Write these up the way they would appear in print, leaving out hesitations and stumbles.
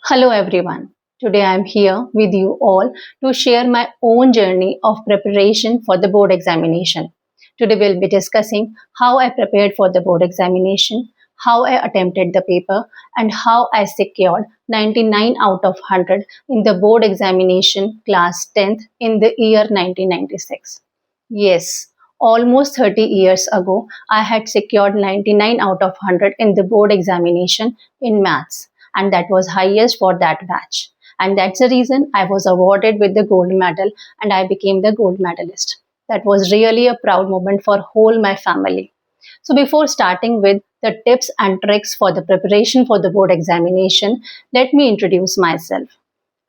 Hello everyone. Today I am here with you all to share my own journey of preparation for the board examination. Today we'll be discussing how I prepared for the board examination, how I attempted the paper, and how I secured 99 out of 100 in the board examination class 10th in the year 1996. Yes, almost 30 years ago, I had secured 99 out of 100 in the board examination in maths, and that was highest for that batch. And that's the reason I was awarded with the gold medal and I became the gold medalist. That was really a proud moment for whole my family. So before starting with the tips and tricks for the preparation for the board examination, let me introduce myself.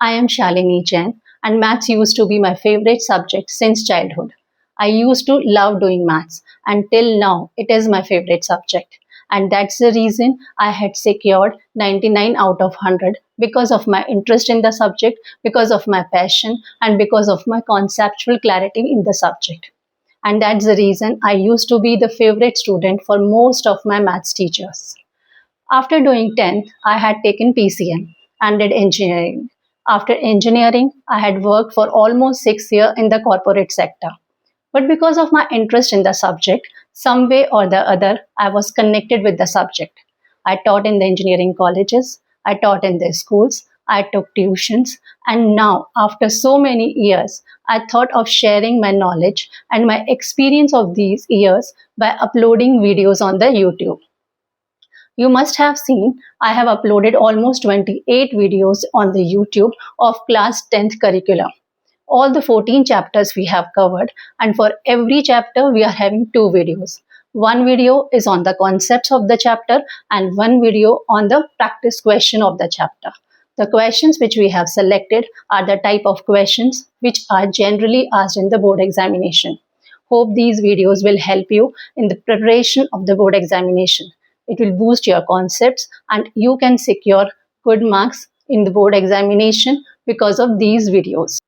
I am Shalini Jain, and maths used to be my favorite subject since childhood. I used to love doing maths, and till now it is my favorite subject. And that's the reason I had secured 99 out of 100 because of my interest in the subject, because of my passion, and because of my conceptual clarity in the subject. And that's the reason I used to be the favorite student for most of my maths teachers. After doing 10th, I had taken PCM and did engineering. After engineering, I had worked for almost 6 years in the corporate sector. But because of my interest in the subject, some way or the other, I was connected with the subject. I taught in the engineering colleges, I taught in the schools, I took tuitions, and now, after so many years, I thought of sharing my knowledge and my experience of these years by uploading videos on the YouTube. You must have seen I have uploaded almost 28 videos on the YouTube of class 10th curriculum. All the 14 chapters we have covered, and for every chapter we are having two videos. One video is on the concepts of the chapter and one video on the practice question of the chapter. The questions which we have selected are the type of questions which are generally asked in the board examination. Hope these videos will help you in the preparation of the board examination. It will boost your concepts and you can secure good marks in the board examination because of these videos.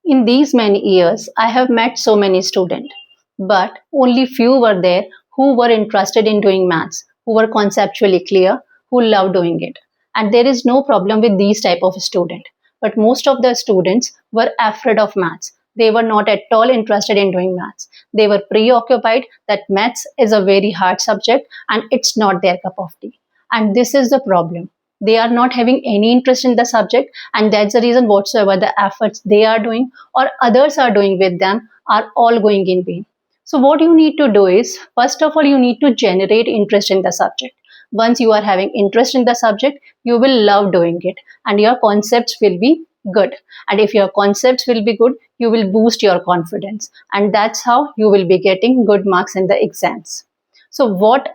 In these many years, I have met so many students, but only few were there who were interested in doing maths, who were conceptually clear, who love doing it. And there is no problem with these type of student. But most of the students were afraid of maths. They were not at all interested in doing maths. They were preoccupied that maths is a very hard subject and it's not their cup of tea. And this is the problem. They are not having any interest in the subject, and that's the reason whatsoever the efforts they are doing or others are doing with them are all going in vain. So what you need to do is, first of all, you need to generate interest in the subject. Once you are having interest in the subject, you will love doing it and your concepts will be good. And if your concepts will be good, you will boost your confidence, and that's how you will be getting good marks in the exams. So what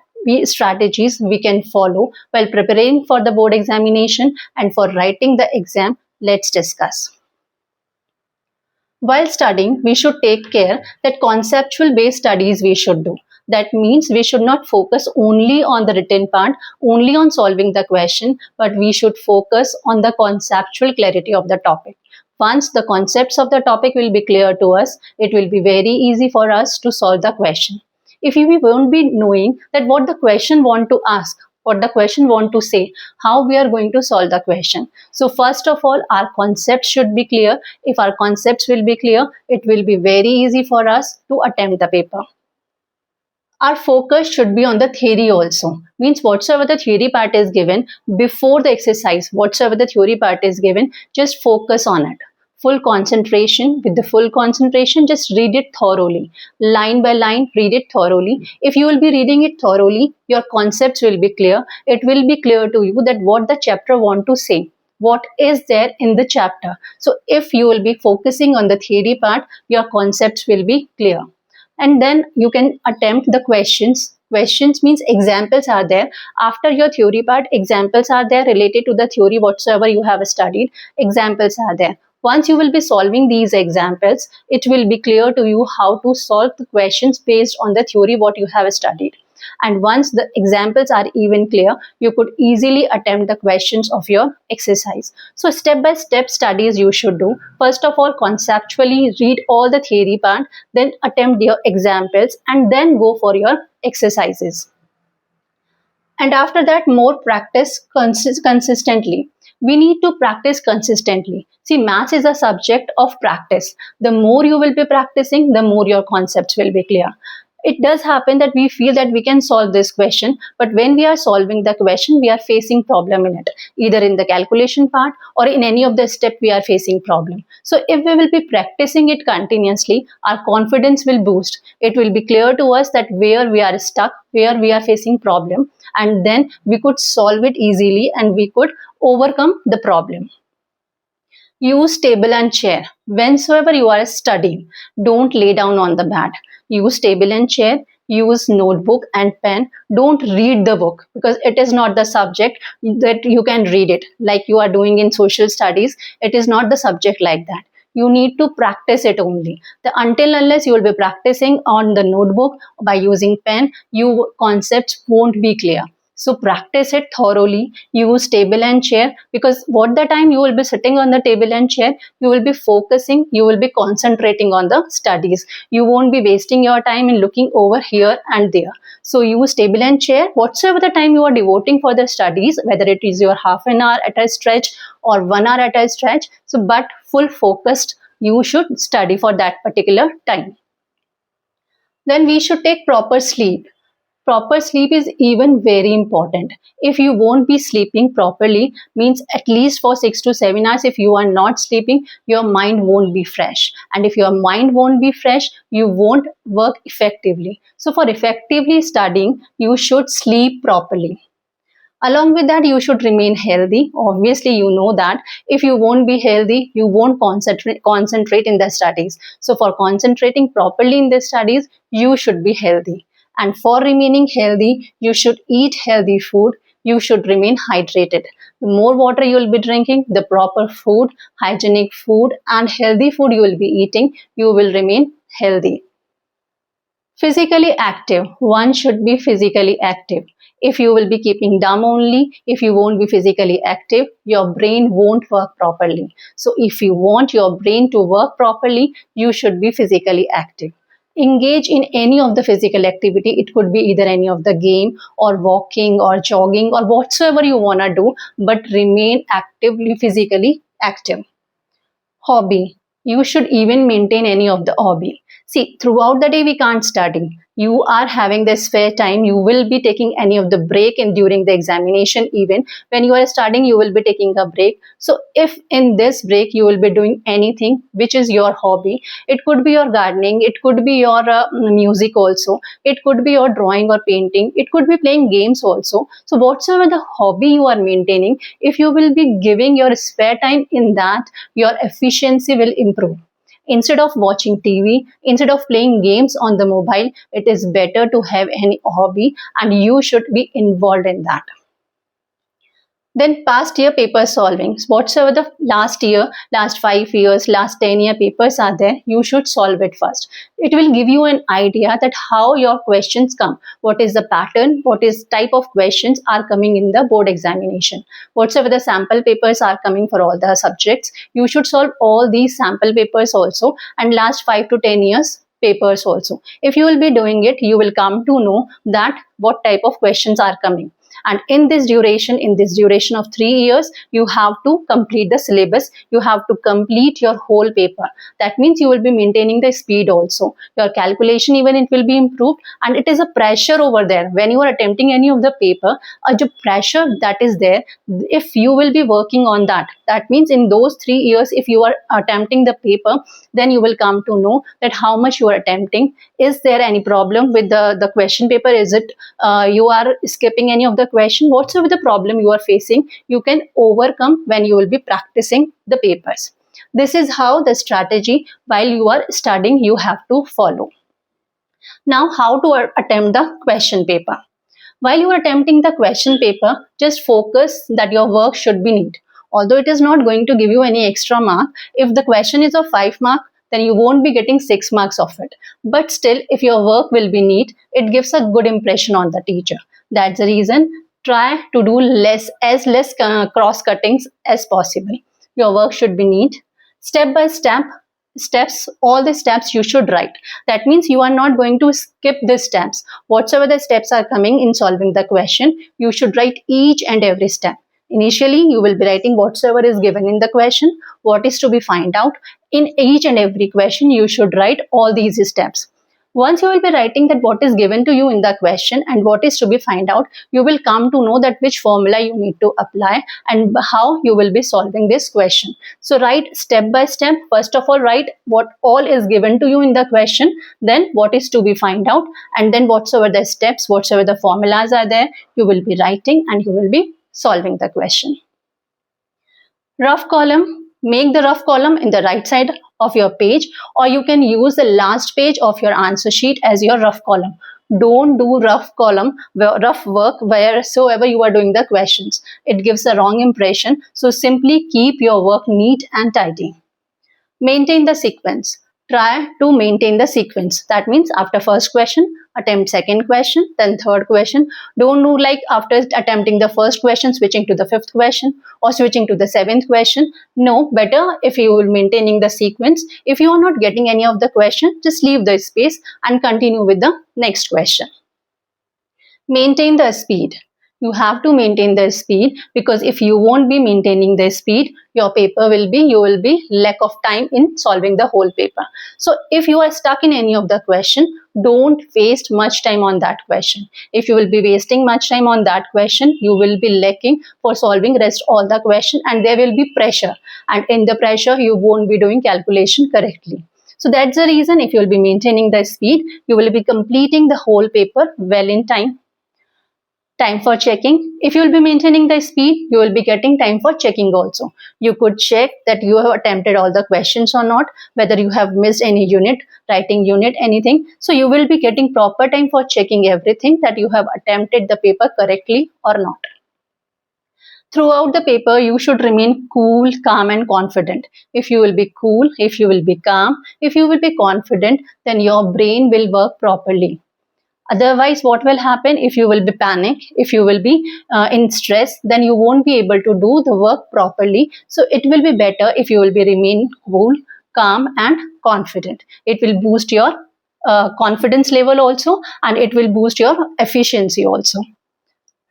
strategies we can follow while preparing for the board examination and for writing the exam, let's discuss. While studying, we should take care that conceptual based studies we should do. That means we should not focus only on the written part, only on solving the question, but we should focus on the conceptual clarity of the topic. Once the concepts of the topic will be clear to us, it will be very easy for us to solve the question. If we won't be knowing that what the question want to ask, what the question want to say, how we are going to solve the question. So first of all, our concepts should be clear. If our concepts will be clear, it will be very easy for us to attempt the paper. Our focus should be on the theory also. Means whatsoever the theory part is given before the exercise, whatsoever the theory part is given, just focus on it. Full concentration. With the full concentration, just read it thoroughly. Line by line, read it thoroughly. If you will be reading it thoroughly, your concepts will be clear. It will be clear to you that what the chapter want to say, what is there in the chapter. So if you will be focusing on the theory part, your concepts will be clear. And then you can attempt the questions. Questions means examples are there. After your theory part, examples are there related to the theory whatsoever you have studied. Examples are there. Once you will be solving these examples, it will be clear to you how to solve the questions based on the theory what you have studied. And once the examples are even clear, you could easily attempt the questions of your exercise. So step by step studies you should do. First of all, conceptually read all the theory part, then attempt your examples and then go for your exercises. And after that, more practice consistently. We need to practice consistently. See, maths is a subject of practice. The more you will be practicing, the more your concepts will be clear. It does happen that we feel that we can solve this question, but when we are solving the question, we are facing problem in it, either in the calculation part or in any of the step we are facing problem. So if we will be practicing it continuously, our confidence will boost. It will be clear to us that where we are stuck, where we are facing problem, and then we could solve it easily and we could overcome the problem. Use table and chair. Whensoever you are studying, don't lay down on the mat. Use table and chair. Use notebook and pen. Don't read the book because it is not the subject that you can read it like you are doing in social studies. It is not the subject like that. You need to practice it only. Until unless you will be practicing on the notebook by using pen, your concepts won't be clear. So practice it thoroughly. Use table and chair, because what the time you will be sitting on the table and chair, you will be focusing, you will be concentrating on the studies. You won't be wasting your time in looking over here and there. So use table and chair whatsoever the time you are devoting for the studies, whether it is your half an hour at a stretch or 1 hour at a stretch. So but full focused, you should study for that particular time. Then we should take proper sleep. Proper sleep is even very important. If you won't be sleeping properly, means at least for 6 to 7 hours, if you are not sleeping, your mind won't be fresh. And if your mind won't be fresh, you won't work effectively. So for effectively studying, you should sleep properly. Along with that, you should remain healthy. Obviously, you know that if you won't be healthy, you won't concentrate in the studies. So for concentrating properly in the studies, you should be healthy. And for remaining healthy, you should eat healthy food. You should remain hydrated. The more water you will be drinking, the proper food, hygienic food, and healthy food you will be eating, you will remain healthy. Physically active. One should be physically active. If you will be keeping dumb only, if you won't be physically active, your brain won't work properly. So if you want your brain to work properly, you should be physically active. Engage in any of the physical activity. It could be either any of the game or walking or jogging or whatsoever you want to do, but remain actively physically active. Hobby. You should even maintain any of the hobby. See, throughout the day we can't study. You are having this spare time. You will be taking any of the break in during the examination. Even when you are studying, you will be taking a break. So if in this break you will be doing anything which is your hobby, it could be your gardening, it could be your music also, it could be your drawing or painting, it could be playing games also. So whatsoever the hobby you are maintaining, if you will be giving your spare time in that, your efficiency will improve. Instead of watching TV, instead of playing games on the mobile, it is better to have any hobby and you should be involved in that. Then past year paper solving. Whatsoever the last year, last 5 years, last 10-year papers are there, you should solve it first. It will give you an idea that how your questions come. What is the pattern? What is type of questions are coming in the board examination? Whatsoever the sample papers are coming for all the subjects, you should solve all these sample papers also, and last 5 to 10 years papers also. If you will be doing it, you will come to know that what type of questions are coming. And in this duration of 3 years, you have to complete the syllabus. You have to complete your whole paper. That means you will be maintaining the speed also. Your calculation even it will be improved, and it is a pressure over there. When you are attempting any of the paper, the pressure that is there, if you will be working on that, that means in those 3 years, if you are attempting the paper, then you will come to know that how much you are attempting. Is there any problem with the question paper? Is it you are skipping any of the question? Whatsoever the problem you are facing, you can overcome when you will be practicing the papers. This is how the strategy while you are studying you have to follow. Now, how to attempt the question paper? While you are attempting the question paper, just focus that your work should be neat. Although it is not going to give you any extra mark, if the question is of 5 mark, then you won't be getting 6 marks of it. But still, if your work will be neat, it gives a good impression on the teacher. That's the reason, try to do less cross cuttings as possible. Your work should be neat. Step by step, steps, all the steps you should write. That means you are not going to skip the steps. Whatsoever the steps are coming in solving the question, you should write each and every step. Initially, you will be writing whatsoever is given in the question, what is to be find out. In each and every question, you should write all these steps. Once you will be writing that what is given to you in the question and what is to be find out, you will come to know that which formula you need to apply and how you will be solving this question. So write step by step. First of all, write what all is given to you in the question, then what is to be find out, and then whatsoever the steps, whatsoever the formulas are there, you will be writing and you will be solving the question. Rough column. Make the rough column in the right side of your page, or you can use the last page of your answer sheet as your rough column. Don't do rough work wheresoever you are doing the questions. It gives a wrong impression. So simply keep your work neat and tidy. Maintain the sequence. Try to maintain the sequence. That means after first question, attempt second question, then third question. Don't do like after attempting the first question, switching to the fifth question or switching to the seventh question. No, better if you will maintaining the sequence. If you are not getting any of the question, just leave the space and continue with the next question. Maintain the speed. You have to maintain the speed, because if you won't be maintaining the speed, you will be lack of time in solving the whole paper. So if you are stuck in any of the question, don't waste much time on that question. If you will be wasting much time on that question, you will be lacking for solving rest all the question, and there will be pressure, and in the pressure you won't be doing calculation correctly. So that's the reason, if you will be maintaining the speed, you will be completing the whole paper well in time. Time for checking. If you will be maintaining the speed, you will be getting time for checking also. You could check that you have attempted all the questions or not, whether you have missed any unit, writing unit, anything. So you will be getting proper time for checking everything, that you have attempted the paper correctly or not. Throughout the paper, you should remain cool, calm and confident. If you will be cool, if you will be calm, if you will be confident, then your brain will work properly. Otherwise, what will happen? If you will be panic, if you will be in stress, then you won't be able to do the work properly. So it will be better if you will be remain cool, calm and confident. It will boost your confidence level also, and it will boost your efficiency also.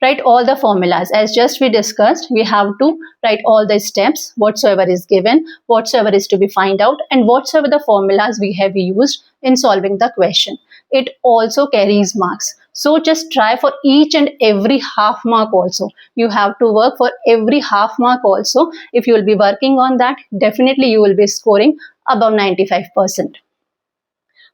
Write all the formulas. As just we discussed, we have to write all the steps, whatsoever is given, whatsoever is to be find out, and whatsoever the formulas we have used in solving the question. It also carries marks. So just try for each and every half mark also. You have to work for every half mark also. If you will be working on that, definitely you will be scoring above 95%.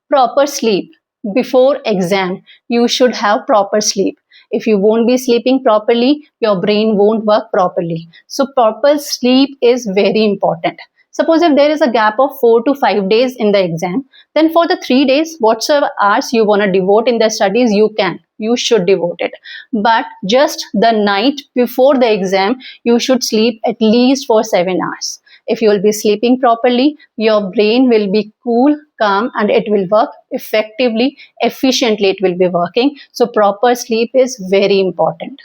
Proper sleep. Before exam, you should have proper sleep. If you won't be sleeping properly, your brain won't work properly. So proper sleep is very important. Suppose if there is a gap of 4 to 5 days in the exam, then for the 3 days, whatsoever hours you want to devote in the studies, you should devote it. But just the night before the exam, you should sleep at least for 7 hours. If you will be sleeping properly, your brain will be cool, calm, and it will work effectively, efficiently it will be working. So proper sleep is very important.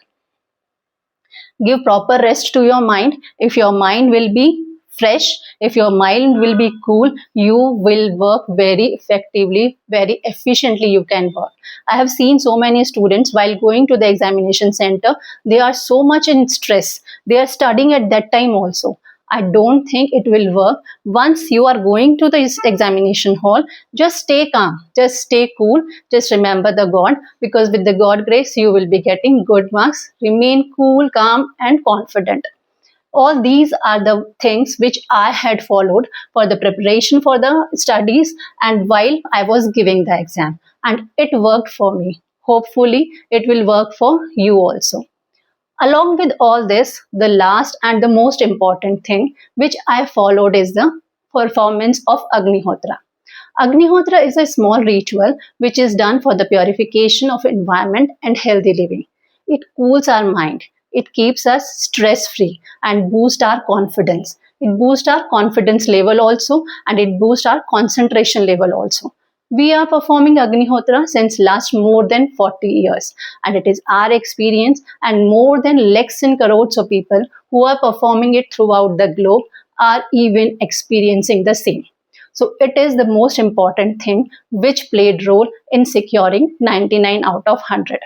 Give proper rest to your mind. If your mind will be fresh, if your mind will be cool, you will work very effectively, very efficiently you can work. I have seen so many students while going to the examination center, they are so much in stress. They are studying at that time also. I don't think it will work. Once you are going to the examination hall, just stay calm, just stay cool, just remember the God, because with the God grace, you will be getting good marks. Remain cool, calm and confident. All these are the things which I had followed for the preparation for the studies and while I was giving the exam, and it worked for me. Hopefully, it will work for you also. Along with all this, the last and the most important thing which I followed is the performance of Agnihotra. Agnihotra is a small ritual which is done for the purification of environment and healthy living. It cools our mind, it keeps us stress free and boosts our confidence. It boosts our confidence level also, and it boosts our concentration level also. We are performing Agnihotra since last more than 40 years, and it is our experience, and more than lakhs and crores of people who are performing it throughout the globe are even experiencing the same. So it is the most important thing which played role in securing 99 out of 100.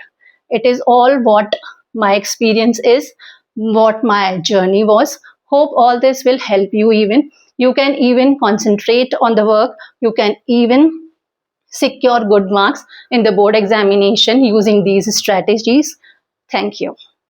It is all what my experience is. what my journey was. Hope all this will help you. Even you can even concentrate on the work. You can even secure good marks in the board examination using these strategies. Thank you.